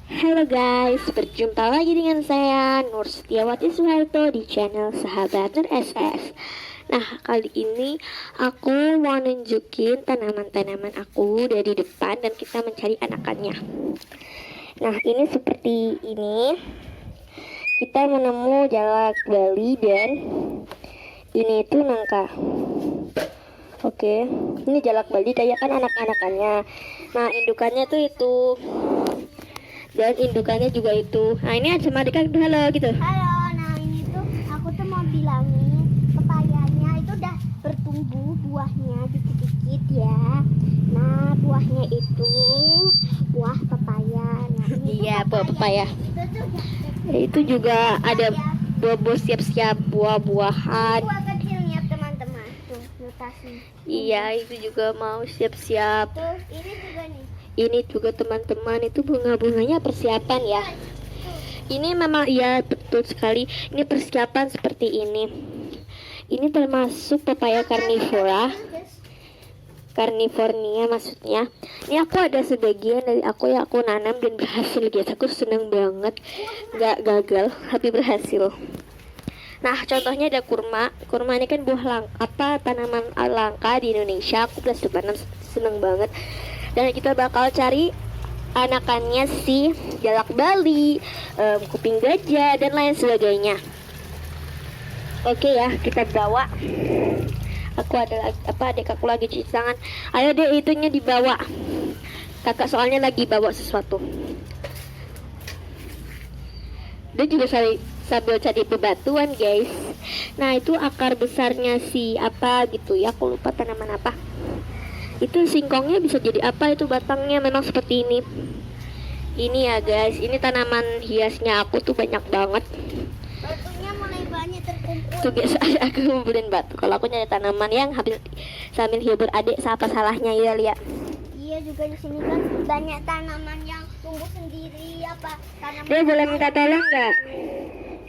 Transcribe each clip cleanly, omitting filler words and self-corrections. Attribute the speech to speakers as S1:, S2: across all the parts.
S1: Halo guys, berjumpa lagi dengan saya Nur Setiawati Soeharto di channel Sahabat Nur SS. Nah, kali ini aku mau nunjukin tanaman-tanaman aku dari depan dan kita mencari anakannya. Nah, ini seperti ini. Kita menemu jalak Bali dan ini itu nangka. Oke, ini jalak Bali kayak kan anak-anakannya. Nah, indukannya tuh itu. Dan indukannya juga itu. Nah, ini ada Madika halo gitu.
S2: Halo, nah ini tuh aku tuh mau bilangin pepayanya itu udah bertumbuh buahnya dikit-dikit ya. Nah, buahnya itu buah pepaya. Nah, ini
S1: Iya, buah pepaya.
S2: Itu tuh
S1: Itu juga ada buah-buah siap-siap buah-buahan.
S2: buah kecilnya teman-teman. Tuh, mutasi.
S1: Iya, itu juga mau siap-siap.
S2: Terus ini juga nih.
S1: Ini juga teman-teman itu bunga-bunganya persiapan ya. Ini memang iya betul sekali. Ini persiapan seperti ini. Ini termasuk pepaya karnivora. Karnivornia maksudnya. Ini aku ada sebagian dari aku yang aku nanam dan berhasil guys. Aku seneng banget. Nggak gagal tapi berhasil. Nah, contohnya ada kurma. Kurma ini kan buah tanaman langka di Indonesia. Aku plus tanam seneng banget. Dan kita bakal cari anakannya si jalak Bali, kuping gajah dan lain sebagainya. Oke ya, kita bawa. Aku ada adik aku lagi cuci tangan. Ayo deh itunya dibawa. Kakak soalnya lagi bawa sesuatu. Dia juga sambil cari bebatuan guys. Nah, itu akar besarnya si apa gitu ya, aku lupa tanaman apa. Itu singkongnya bisa jadi apa, itu batangnya memang seperti ini. Ini ya guys, ini tanaman hiasnya aku tuh banyak banget.
S2: Batunya mulai banyak terkumpul.
S1: Tuh biasa aku ngumpulin batu. Kalau aku nyari tanaman yang sambil hibur adik, apa salahnya ya lihat.
S2: Iya, juga di sini kan banyak tanaman yang tumbuh sendiri apa tanaman.
S1: Dia boleh minta tolong nggak?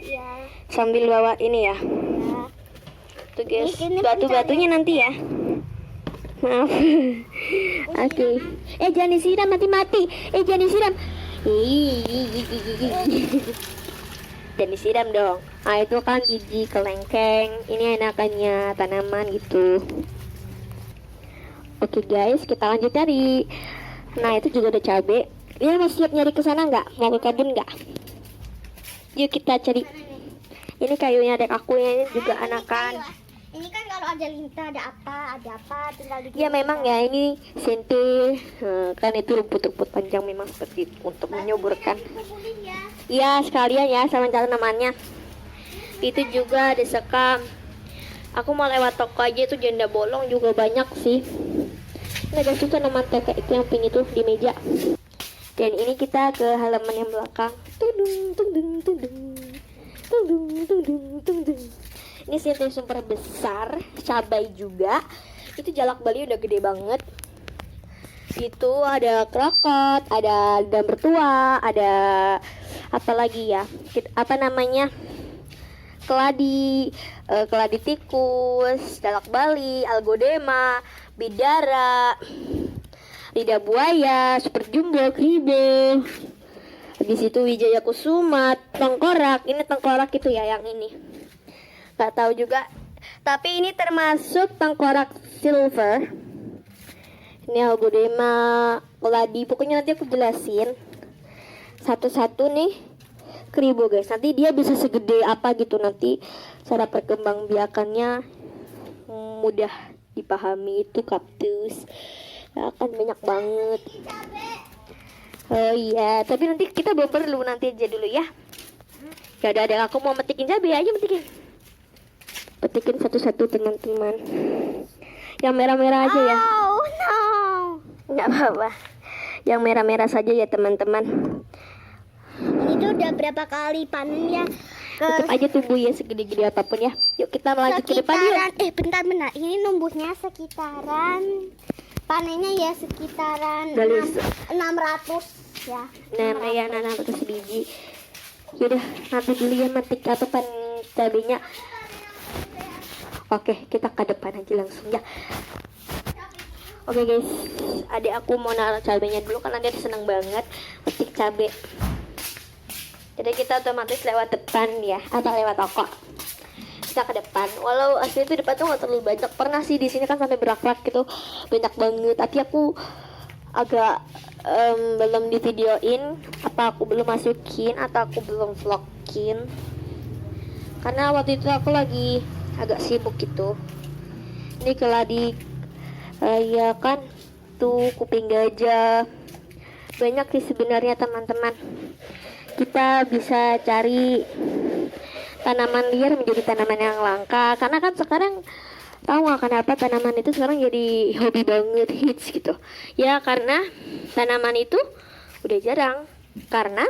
S2: Iya.
S1: Sambil bawa ini ya.
S2: Ya.
S1: Tuh guys,
S2: Ini
S1: batu-batunya nanti ya. Maaf. Oke. Jangan disiram, mati. Jangan disiram. Dan disiram dong. Ah, itu kan biji kelengkeng. Ini enakannya tanaman gitu. Oke guys, kita lanjut cari. Nah, itu juga ada cabe. Dia mau siap nyari ke sana nggak? Mau ke kebun nggak? Yuk kita cari. Ini kayunya adik aku ya, ini juga anakan.
S2: Ini kan kalau ada lintah ada apa tinggal di.
S1: Ya memang ya, ini sente kan itu rumput-rumput panjang memang seperti itu untuk menyuburkan.
S2: Ya.
S1: Iya sekalian ya sama tanamannya. Itu juga ada sekam. Aku mau lewat toko aja, itu janda bolong juga banyak sih. Ini ada juga tanaman teka itu yang pink itu di meja. Dan ini kita ke halaman yang belakang. Ini sente super besar, cabai juga. Itu jalak Bali udah gede banget. Itu ada krokot, ada mertua, ada apa lagi ya? Apa namanya? Keladi, keladi tikus, jalak Bali, algodema, bidara, lidah buaya, super jumbo, kribo. Habis itu wijaya kusuma, tengkorak. Ini tengkorak itu ya yang ini. Gak tahu juga. Tapi ini termasuk tengkorak silver. Ini algodema, keladi. Pokoknya nanti aku jelasin satu-satu nih. Kribo guys, nanti dia bisa segede apa gitu, nanti cara perkembangbiakannya mudah dipahami. Itu kaktus akan banyak banget. Oh iya, tapi nanti kita belum perlu, nanti aja dulu ya. Ya udah, ada aku mau metikin cabai aja, petikin satu-satu teman-teman. Yang merah-merah aja ya.
S2: Oh no.
S1: Nggak apa-apa. Yang merah-merah saja ya teman-teman.
S2: Ini tuh udah berapa kali panen ya?
S1: Tetap aja tumbuh ya segede-gede apapun ya. Yuk kita lanjut ke depan yuk.
S2: Bentar. Ini numbuhnya sekitaran, panennya ya sekitaran
S1: Dari
S2: 600 ya.
S1: Nah, ya nanam terus biji. Yaudah, nanti dulu ya metik apa cabenya. Oke, kita ke depan aja langsung ya. Oke guys, adik aku mau naruh cabenya dulu karena dia seneng banget metik cabe. Jadi kita otomatis lewat depan ya, atau lewat toko. Kita ke depan. Walau asli itu depan tuh nggak terlalu banyak. Pernah sih di sini kan sampai berak-berak gitu, banyak banget. Tapi aku agak belum di videoin, apa aku belum masukin atau aku belum vlogin. Karena waktu itu aku lagi agak sibuk gitu. Ini keladi, ya kan, tuh kuping gajah. Banyak sih sebenarnya teman-teman. Kita bisa cari tanaman liar menjadi tanaman yang langka. Karena kan sekarang tahu nggak kenapa tanaman itu sekarang jadi hobi banget, hits gitu. Ya karena tanaman itu udah jarang. Karena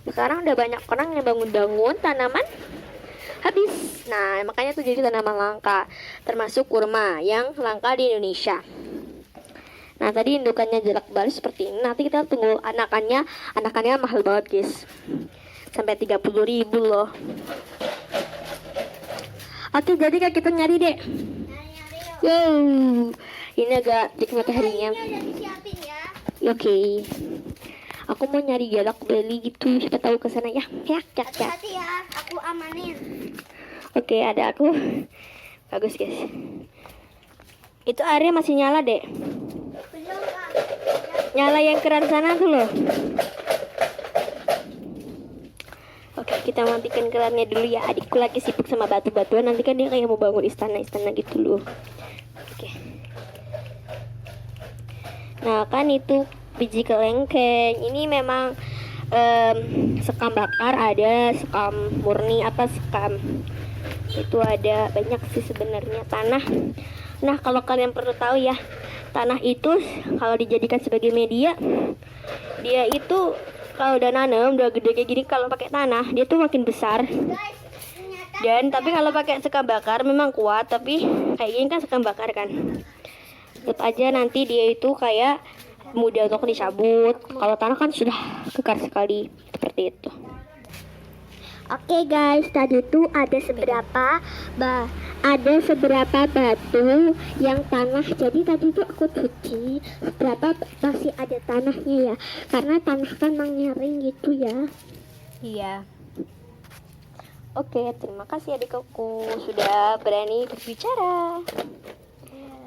S1: sekarang udah banyak orang yang bangun-bangun tanaman habis. Nah makanya tuh jadi tanaman langka. Termasuk kurma yang langka di Indonesia. Nah tadi indukannya jalak bali seperti ini. Nanti kita tunggu anakannya. Anakannya mahal banget guys, sampai 30.000 loh. Oke, jadi kak kita nyari deh. Yo, ini agak dikit mataharinya. Oke, aku mau nyari jalak bali gitu. Siapa tahu ke sana ya. Ya.
S2: Hati-hati ya, aku amanin.
S1: Oke, ada aku. Bagus guys. Itu airnya masih nyala deh.
S2: Belum kak.
S1: Nyala yang keran sana tuh loh. Oke, kita matikan kerannya dulu ya. Adikku lagi sibuk sama batu-batuan. Nanti kan dia kayak mau bangun istana-istana gitu loh. Oke. Nah, kan itu biji kelengkeng. Ini memang sekam bakar, ada sekam murni, apa sekam. Itu ada banyak sih sebenarnya tanah. Nah, kalau kalian perlu tahu ya, tanah itu kalau dijadikan sebagai media, dia itu kalau udah nanam udah gede kayak gini, kalau pakai tanah dia tuh makin besar. Dan tapi kalau pakai sekam bakar memang kuat, tapi kayak gini kan sekam bakar kan, tetap aja nanti dia itu kayak mudah untuk dicabut. Kalau tanah kan sudah kekar sekali, seperti itu.
S2: Oke guys, tadi tuh ada seberapa batu yang tanah. Jadi tadi tuh aku cuci berapa masih ada tanahnya ya, karena tanah kan menyaring gitu ya.
S1: Iya. Oke, terima kasih adikku sudah berani berbicara.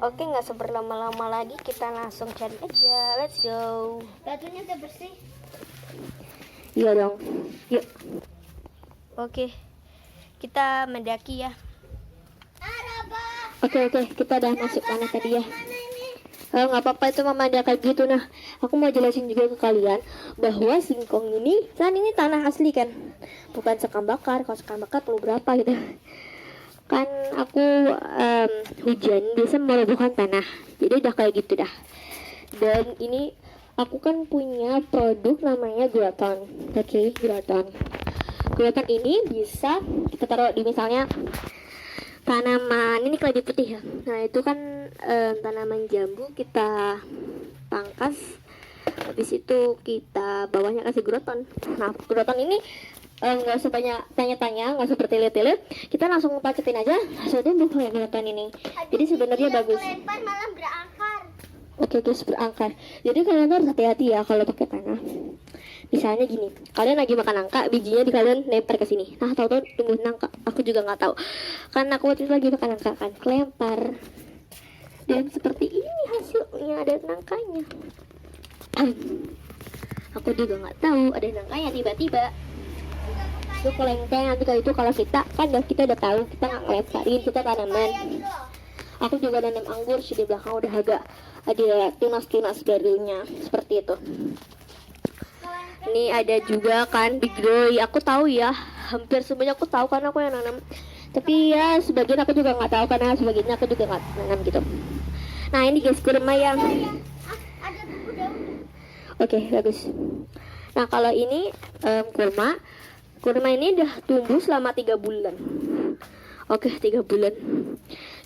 S1: Oke, nggak seberlama-lama lagi, kita langsung cari aja. Let's go.
S2: Batunya udah bersih.
S1: Iya dong. Yuk. Oke, kita mendaki ya. Oke, kita udah masuk tanah tadi ya. Nggak apa-apa, itu memandangkan gitu. Nah, aku mau jelasin juga ke kalian bahwa singkong ini kan ini tanah asli kan, bukan sekam bakar. Kalau sekam bakar perlu berapa gitu kan. Aku hujan biasa merobohkan tanah, jadi udah kayak gitu dah. Dan ini aku kan punya produk namanya Groton. Oke, Groton ini bisa kita taruh di misalnya tanaman ini keladi putih ya. Nah itu kan tanaman jambu kita pangkas, habis itu kita bawahnya kasih groton. Nah groton ini nggak usah banyak tanya-tanya, nggak usah bertele-tele, kita langsung pacetin aja langsung tumbuh kayak groton ini. Jadi sebenarnya bagus.
S2: Lempar malah berangkar.
S1: Oke, terus berangkar. Jadi kalian harus hati-hati ya kalau pakai tanah. Misalnya gini, kalian lagi makan nangka, bijinya di kalian lempar ke sini. Nah, tahu-tahu tumbuh nangka. Aku juga nggak tahu. Karena aku waktu itu lagi makan nangka kan, kelempar. Dan seperti ini hasilnya, ada nangkanya. Aku juga nggak tahu ada nangkanya tiba-tiba. Itu kelengkeng. Nanti kalau kita kan kita udah tahu, kita nggak ngelemparin, kita tanaman. Aku juga nanam anggur sih di belakang, udah agak ada tunas-tunas barunya seperti itu. Ini ada juga kan big boy. Aku tahu ya, hampir semuanya aku tahu karena aku yang nanam. Tapi ya sebagian aku juga nggak tahu karena sebagiannya aku juga nggak nanam gitu. Nah ini guys kurma yang oke, bagus. Nah kalau ini kurma ini udah tumbuh selama 3 bulan. Oke, 3 bulan.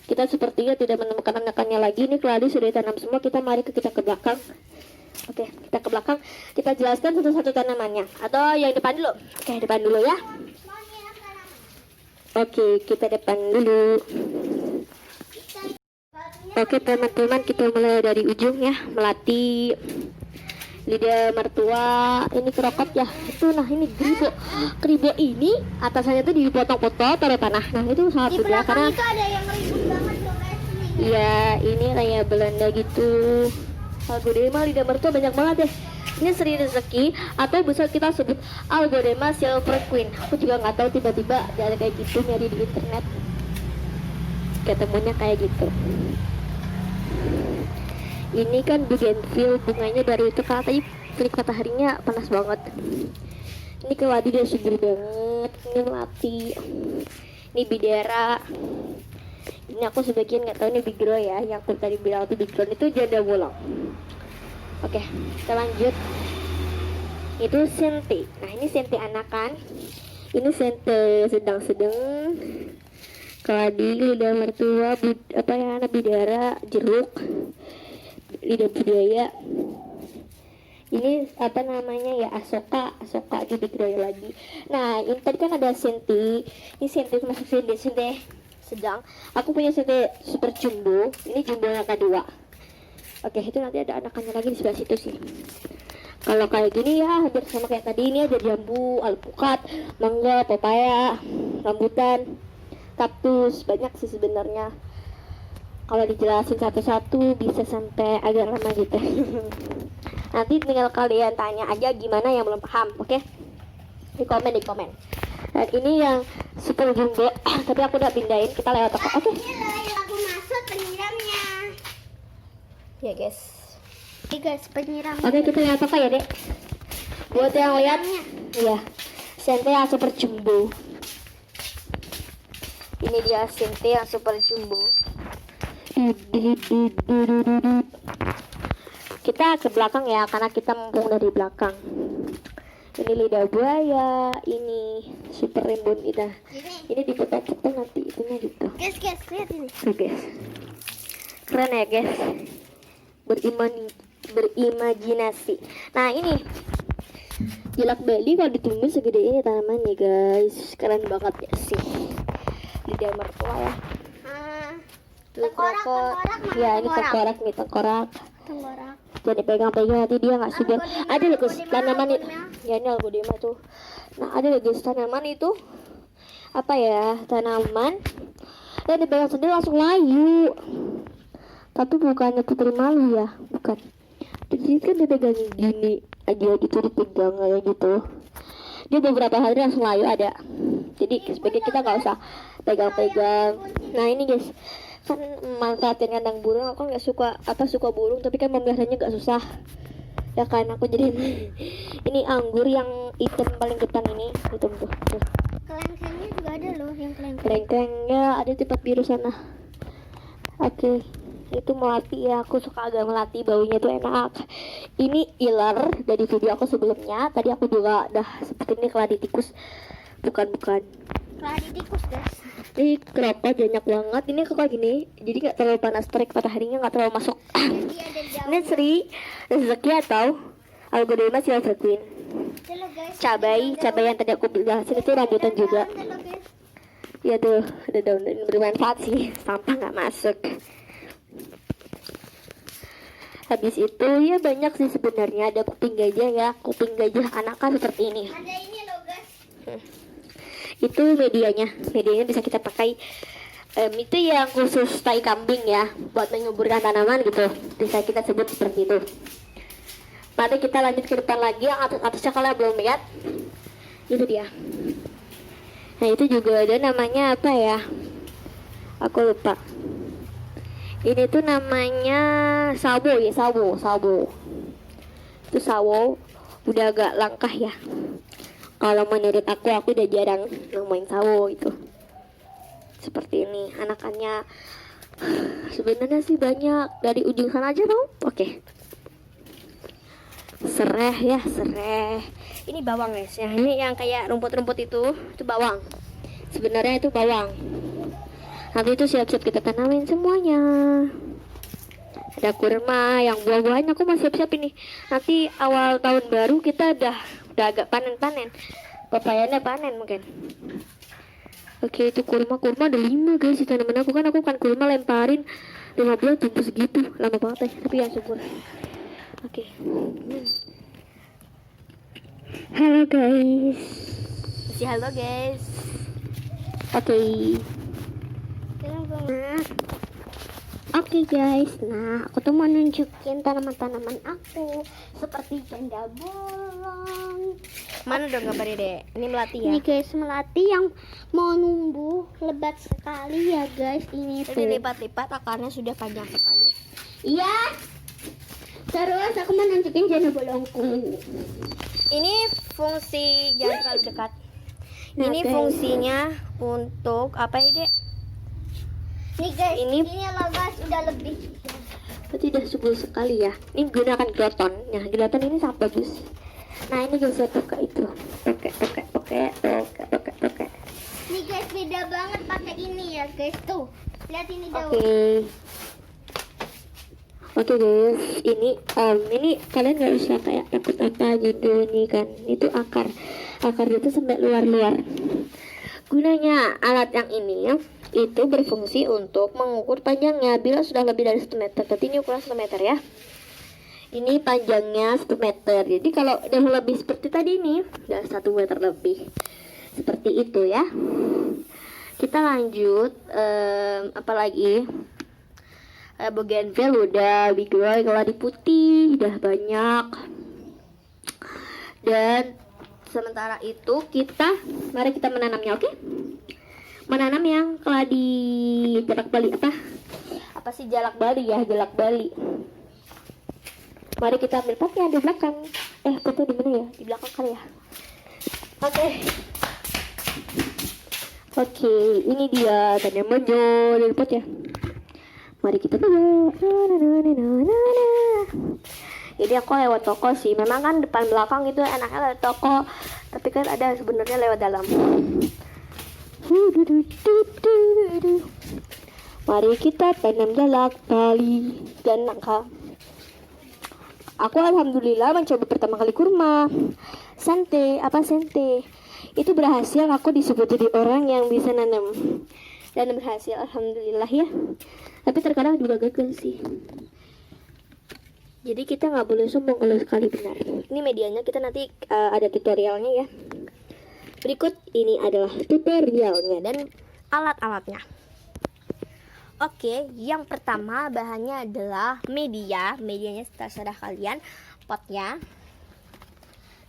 S1: Kita sepertinya tidak menemukan anakannya lagi. Ini keladi sudah ditanam semua. Kita ke belakang. Oke, kita ke belakang. Kita jelaskan satu-satu tanamannya. Atau yang depan dulu. Oke, depan dulu ya. Oke, kita depan dulu. Oke teman-teman, kita mulai dari ujung ya. Melati. lidah mertua, ini krokot ya. Itu nah ini kribo. Kribo ini atasannya tuh dipotong-potong taruh tanah. Nah, itu sangat
S2: Di
S1: mudah
S2: belakang
S1: karena
S2: itu ada yang ribut banget loh guys.
S1: iya, ini kayak Belanda gitu. Algodema lidah mertua banyak banget deh. Ini Sri Rezeki atau bisa kita sebut Algodema Silver Queen. Aku juga nggak tahu, tiba-tiba ada kayak gitu nyari di internet. Ketemunya kayak gitu. Ini kan bougainville, bunganya baru itu karena tadi terik mataharinya panas banget. Ini keladi udah subur banget. Ini melati. Ini bidera. Ini aku sebagian nggak tahu ini big girl ya. Yang aku tadi bilang itu big girl itu janda bolong. Oke, kita lanjut. Itu sente. Nah, ini sente anakan. Ini sente sedang-sedang. Keladi, lidah mertua, bidara, jeruk, lidah budaya. Ini apa namanya ya, asoka jadi budaya lagi. Nah, ini tadi kan ada senti. Ini senti masuk senti sedang. Aku punya senti super jumbo. Ini jumbo yang kedua. Oke, itu nanti ada anakannya lagi di sebelah situ sih. Kalau kayak gini ya hampir sama kayak tadi. Ini ada jambu, alpukat, mangga, pepaya, rambutan, kaktus, banyak sih sebenarnya. Kalau dijelasin satu-satu bisa sampai agak lama gitu. Nanti tinggal kalian tanya aja gimana yang belum paham, oke? Di komen. Dan ini yang super jumbo, tapi aku udah pindahin, kita lewat toko. Oke.
S2: Ini loh yang aku masuk penyiramnya.
S1: Ya guys.
S2: Ini guys penyiram.
S1: Oke, kita lihat toko ya dek. Buat yang lihat, iya. Sente yang super jumbo. Ini dia sente yang super jumbo. Kita ke belakang ya, karena kita mumpung dari belakang. Ini lidah buaya, ini super rimbun ida. Ini dipotong-potong nanti itunya gitu.
S2: Guys, lihat ini.
S1: Oke guys, keren ya guys. Berimajinasi. Nah ini jelak bali kalau ditumbuh segede ini tanamannya guys, keren banget ya sih. Lidah mertua ya.
S2: Tengkorak,
S1: Ya ini tengkorak.
S2: Tengkorak.
S1: Jadi pegang-pegang nanti dia nggak subur.
S2: Algodema,
S1: Ada loh guys
S2: algodema,
S1: tanaman itu.
S2: algodema.
S1: Ya ini algodema tuh. Nah ada loh guys tanaman itu apa ya, tanaman dan dipegang sendiri langsung layu. Tapi bukannya putri malu ya, bukan. Jadi kan dia pegang gini aja gitu, dipegang kayak gitu. Dia beberapa hari langsung layu ada. Jadi sebagai kita nggak usah pegang-pegang. Nah ini guys, kan manfaatin kandang burung. Aku nggak suka burung, tapi kan memeliharanya nggak susah. Ya kan aku jadi ini anggur yang hitam paling depan ini, hitam tuh.
S2: Kelengkengnya juga ada loh yang kelengkeng.
S1: Kelengkengnya ada di tempat biru sana. Oke. Itu melati ya, aku suka agak melati, baunya tuh enak. Ini ilar dari video aku sebelumnya. Tadi aku juga udah seperti ini keladi tikus. Bukan.
S2: Keladi tikus guys.
S1: Ini kenapa banyak banget. Ini kok kayak gini, jadi nggak terlalu panas terik, mataharinya nggak terlalu masuk.
S2: Jadi ada daun.
S1: Ini Sri Rezeki atau Algodema Silver Queen.
S2: Tuh, guys.
S1: Cabai yang tadi aku bilang itu rambutan juga.
S2: Tuh, guys.
S1: Ya tuh ada daun bermanfaat sih, sampah nggak masuk. Habis itu ya banyak sih sebenarnya, ada kuping gajah ya, kuping gajah anakan seperti ini.
S2: Ada ini loh guys.
S1: Itu medianya bisa kita pakai. Itu yang khusus tai kambing ya, buat menyuburkan tanaman gitu, bisa kita sebut seperti itu. Mari kita lanjut ke depan lagi, yang atasnya kalian belum lihat. Itu dia. Nah itu juga ada namanya apa ya, aku lupa. Ini tuh namanya sawo ya, sawo. Itu sawo udah agak langkah ya. Kalau menurut aku udah jarang nemuin sawo itu. Seperti ini anakannya. Sebenarnya sih banyak, dari ujung sana aja mau. Oke. Sereh ya, sereh. Ini bawang guys ya. Ini yang kayak rumput-rumput itu bawang. Sebenarnya itu bawang. Nanti itu siap-siap kita tanamin semuanya. Ada kurma, yang buah-buahnya aku masih siap-siap ini. Nanti awal tahun baru kita udah agak panen-panen. Papayanya panen mungkin. Oke, itu kurma ada 5 guys di tanaman aku kan kurma lemparin 5 bulan tumbuh segitu, lama banget ya, tapi yang subur. Oke. Halo guys. Si halo guys. Oke. Oke guys, nah aku tuh mau nunjukin tanaman-tanaman aku seperti janda bolong.
S2: Mana dong gambarnya dek? Ini melati ya?
S1: Ini guys melati yang mau numbuh lebat sekali ya guys. Ini tuh.
S2: Dilipat-lipat akarnya sudah panjang sekali.
S1: Iya. Terus aku mau nunjukin janda bolongku.
S2: Ini fungsi jangan terlalu dekat.
S1: Nah,
S2: Ini
S1: guys.
S2: fungsinya untuk apa ya dek?
S1: Nih guys,
S2: Ini-
S1: ini loh guys udah lebih. Tidak subur sekali ya. Ini gunakan geloton. Nah, geloton ini sangat bagus. Nah, ini guys saya pakai itu. Pakai.
S2: Nih guys beda banget pakai ini ya guys tuh. Lihat ini daun.
S1: Oke guys, ini kalian nggak usah kayak takut apa gitu nih kan. Itu akar itu sampai luar. Gunanya alat yang ini ya, itu berfungsi untuk mengukur panjangnya bila sudah lebih dari 1 meter. Berarti ini ukuran 1 meter ya. Ini panjangnya 1 meter. Jadi kalau udah lebih seperti tadi nih, udah 1 meter lebih. Seperti itu ya. Kita lanjut apalagi? Bougainville udah, bigloy keladi putih udah banyak. Dan sementara itu mari kita menanamnya, oke? Menanam yang keladi jalak Bali apa sih jalak Bali ya, jalak Bali. Mari kita ambil potnya di belakang. Potnya di mana ya? Di belakang kali ya. Oke, ini dia tanamannya dari pot ya. Mari kita coba. Jadi aku lewat toko sih. Memang kan depan belakang itu enaknya lewat toko, tapi kan ada sebenarnya lewat dalam. Mari kita tanam jalak Bali dan nangka. Aku alhamdulillah mencoba pertama kali kurma. Sente. Itu berhasil, aku disebut jadi orang yang bisa nanam. Dan berhasil alhamdulillah ya. Tapi terkadang juga gagal sih. Jadi kita nggak boleh sombong kalau sekali benar. Ini medianya, kita nanti ada tutorialnya ya. Berikut ini adalah tutorialnya dan
S2: Alat-alatnya. Oke, yang pertama bahannya adalah medianya terserah kalian, potnya.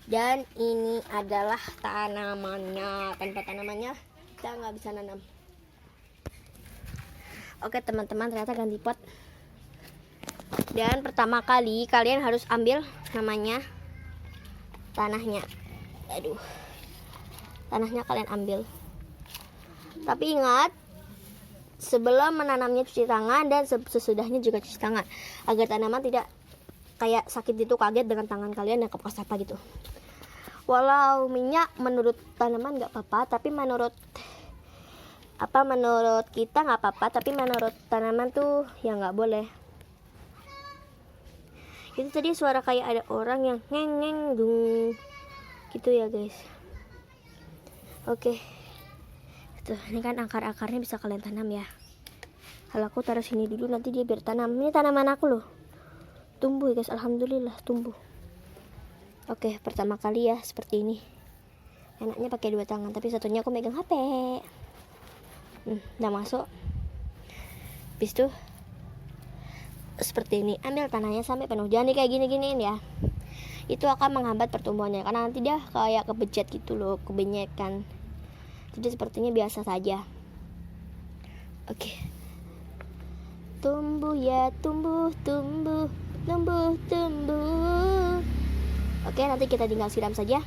S2: Dan ini adalah tanamannya. Tanpa tanamannya kita nggak bisa nanam. Oke teman-teman, ternyata ganti pot. Dan pertama kali kalian harus ambil namanya tanahnya. Tanahnya kalian ambil. Tapi ingat, sebelum menanamnya cuci tangan dan sesudahnya juga cuci tangan, agar tanaman tidak kayak sakit itu, kaget dengan tangan kalian yang kepas apa gitu. Walau minyak menurut tanaman nggak apa-apa, tapi menurut kita nggak apa-apa, tapi menurut tanaman tuh ya nggak boleh. Itu tadi suara kayak ada orang yang ngeng dung gitu ya guys. Oke, tuh ini kan akar-akarnya bisa kalian tanam ya. Kalau aku taruh sini dulu, nanti dia biar tanam. Ini tanaman aku loh, tumbuh ya guys, alhamdulillah tumbuh. Oke, pertama kali ya seperti ini. Enaknya pakai 2 tangan, tapi satunya aku megang HP. Udah masuk. Habis itu seperti ini, ambil tanahnya sampai penuh, jangan kayak gini-giniin ya. Itu akan menghambat pertumbuhannya, karena nanti dia kayak kebejet gitu loh, kebenyekan. Jadi sepertinya biasa saja. Oke. Tumbuh ya, tumbuh. Oke, nanti kita tinggal siram saja.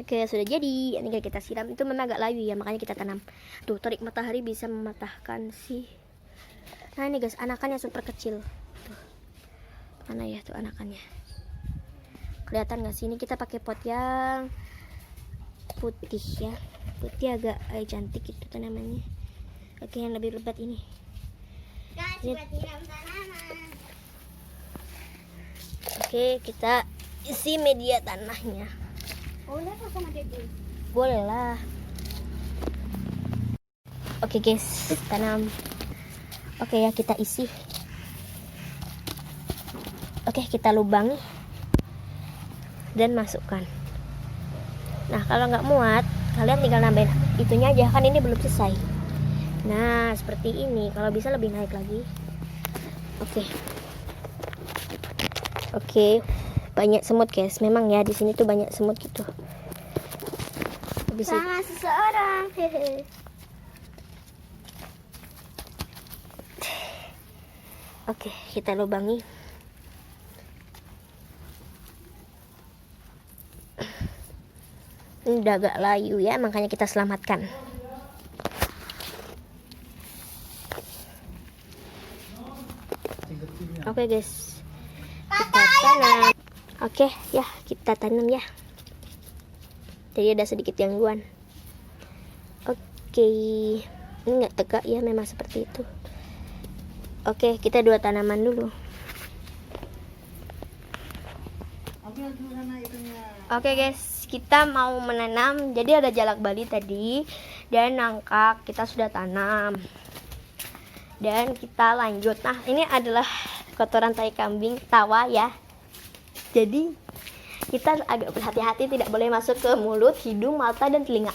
S2: Oke, sudah jadi. Tinggal kita siram. Itu memang agak layu ya, makanya kita tanam. Tuh, terik matahari bisa mematahkan sih. Nah ini guys, anakannya super kecil. Tuh. Mana ya tuh anakannya? Kelihatan gak sih? Ini kita pakai pot yang putih ya. Putih agak cantik itu tanamannya. Oke, yang lebih lebat ini. Oke, kita isi media tanahnya.
S1: boleh kok sama Dede.
S2: Boleh lah. Oke guys, tanam. Oke ya, kita isi.
S1: Oke, kita lubangi dan masukkan. Nah, kalau nggak muat, kalian tinggal nambahin itunya aja, kan ini belum selesai. Nah, seperti ini. Kalau bisa lebih naik lagi. Oke, banyak semut guys. Memang ya di sini tuh banyak semut gitu.
S2: Sama seseorang.
S1: Oke, kita lubangi. Ini udah agak layu ya, makanya kita selamatkan. Oke guys, kita tanam. Oke ya, kita tanam ya. Jadi ada sedikit gangguan. Oke, ini nggak tegak ya, memang seperti itu. Oke, kita dua tanaman dulu. Oke guys, kita mau menanam. Jadi ada jalak bali tadi dan nangka kita sudah tanam. Dan kita lanjut. Nah, ini adalah kotoran tai kambing tawa ya. Jadi kita agak berhati-hati, tidak boleh masuk ke mulut, hidung, mata, dan telinga.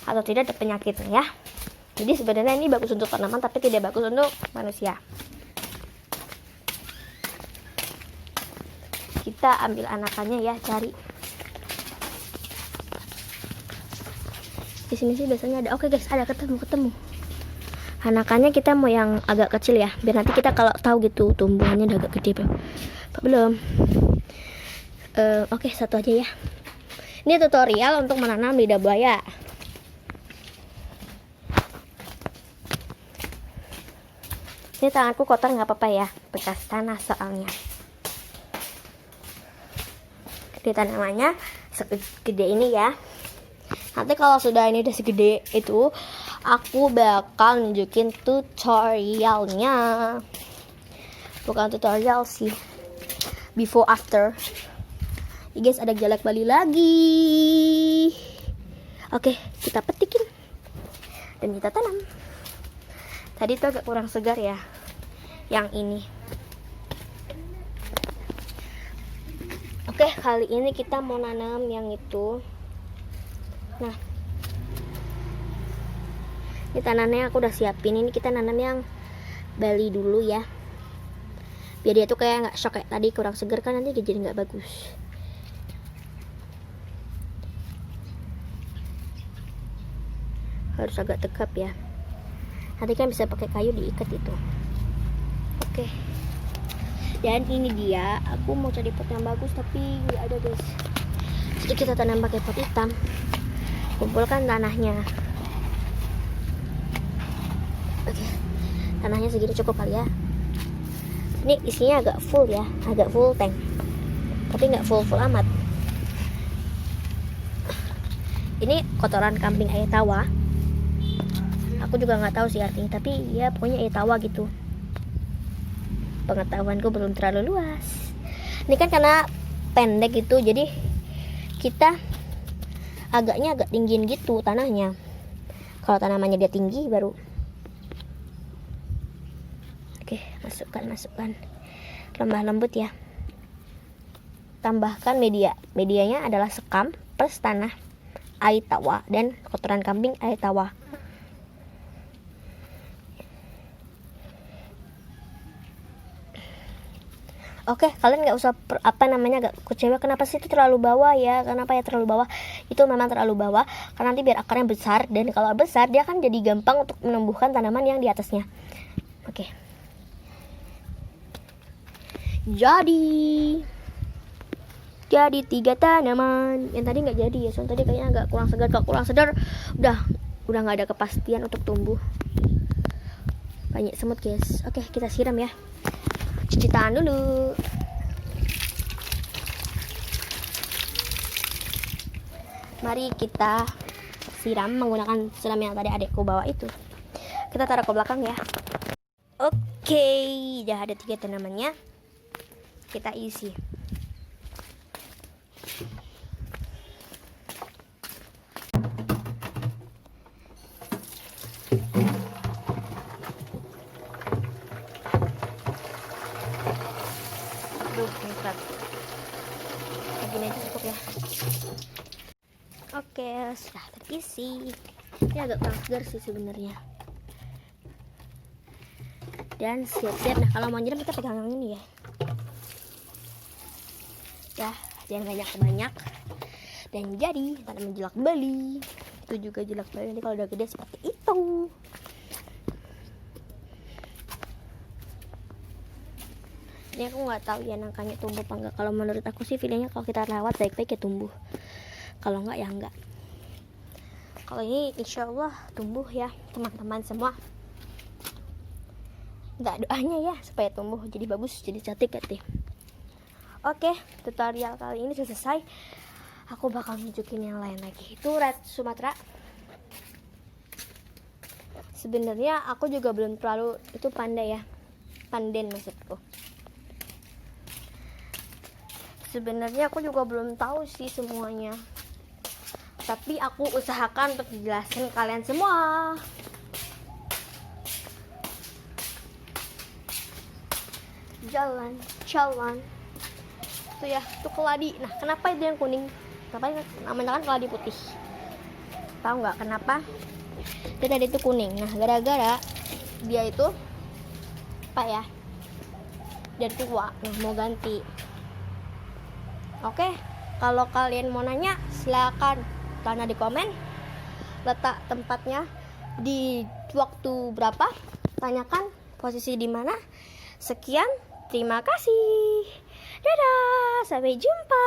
S1: Atau tidak ada penyakitnya ya. Jadi sebenarnya ini bagus untuk tanaman tapi tidak bagus untuk manusia. Kita ambil anakannya ya, cari. Di sini sih biasanya ada. Oke guys, ada ketemu. Anakannya kita mau yang agak kecil ya, biar nanti kita kalau tahu gitu tumbuhannya udah agak gede belum. Oke, satu aja ya. Ini tutorial untuk menanam lidah buaya. Ini tanganku kotor nggak apa-apa ya, bekas tanah soalnya. Gede tanamannya segede ini ya. Nanti kalau sudah ini udah segede itu, aku bakal nunjukin tutorialnya. Bukan tutorial sih, before after. Ya guys, ada jalak bali lagi. Oke, kita petikin dan kita tanam. Tadi tuh agak kurang segar ya, yang ini. Oke, kali ini kita mau nanam yang itu. Nah, ini tanahnya aku udah siapin. Ini kita nanam yang bali dulu ya, biar dia tuh kayak nggak shock kayak tadi, kurang segar kan, nanti jadi nggak bagus. Harus agak tegap ya, nanti kan bisa pakai kayu diikat itu. Oke, dan ini dia. Aku mau cari pot yang bagus tapi nggak ada guys. Jadi kita tanam pakai pot hitam. Kumpulkan tanahnya. Oke, tanahnya segitu cukup kali ya. Ini isinya agak full ya, agak full tank, tapi nggak full amat. Ini kotoran kambing Ayatawa. Aku juga nggak tahu sih artinya, tapi ya pokoknya Ayatawa gitu. Pengetahuanku belum terlalu luas. Ini kan karena pendek gitu, jadi kita agaknya agak tinggiin gitu tanahnya. Kalau tanamannya dia tinggi baru. Oke, masukkan lemah lembut ya. Tambahkan medianya adalah sekam plus tanah Ayatawa dan kotoran kambing Ayatawa. Oke, kalian nggak usah agak kecewa. Kenapa sih itu terlalu bawah ya? Kenapa ya terlalu bawah? Itu memang terlalu bawah karena nanti biar akarnya besar, dan kalau besar dia kan jadi gampang untuk menumbuhkan tanaman yang di atasnya. Oke. Jadi 3 tanaman. Yang tadi nggak jadi ya, soalnya tadi kayaknya agak kurang segar. Kalau kurang segar udah nggak ada kepastian untuk tumbuh. Banyak semut guys. Oke, kita siram ya. Cuci tangan dulu. Mari kita siram menggunakan siram yang tadi adekku bawa itu. Kita taruh ke belakang ya. Oke, udah ada 3 tanamannya. Kita isi. Duh, berat. Begini aja cukup ya. Oke, sudah terisi. Ini agak kurang segar sih sebenarnya. Dan siap-siap. Nah, kalau mau nyiram kita pegang yang ini ya. Ya, jangan banyak-banyak. Dan jadi tanaman jelak Bali. Itu juga jelak Bali nanti kalau udah gede seperti itu. Ini aku nggak tahu ya nangkanya tumbuh apa enggak. Kalau menurut aku sih feelingnya kalau kita rawat baik-baik ya tumbuh. Kalau enggak ya enggak. Kalau ini insya Allah tumbuh ya teman-teman semua. Enggak doanya ya supaya tumbuh jadi bagus, jadi cantik ya. Oke, tutorial kali ini sudah selesai. Aku bakal nunjukin yang lain lagi. Itu red Sumatera. Sebenarnya aku juga belum terlalu itu pandai ya. Panden maksudku. Sebenarnya aku juga belum tahu sih semuanya. Tapi aku usahakan untuk dijelasin kalian semua. Jalan. Itu ya, itu keladi. Nah, kenapa itu yang kuning? Kenapa namanya kan keladi putih? Tahu nggak kenapa? Dia tadi itu kuning. Nah, gara-gara dia itu apa ya? Dia tua. Nah, mau ganti. Oke, kalau kalian mau nanya silakan tanya di komen. Letak tempatnya di waktu berapa? Tanyakan posisi di mana. Sekian, terima kasih. Dadah, sampai jumpa.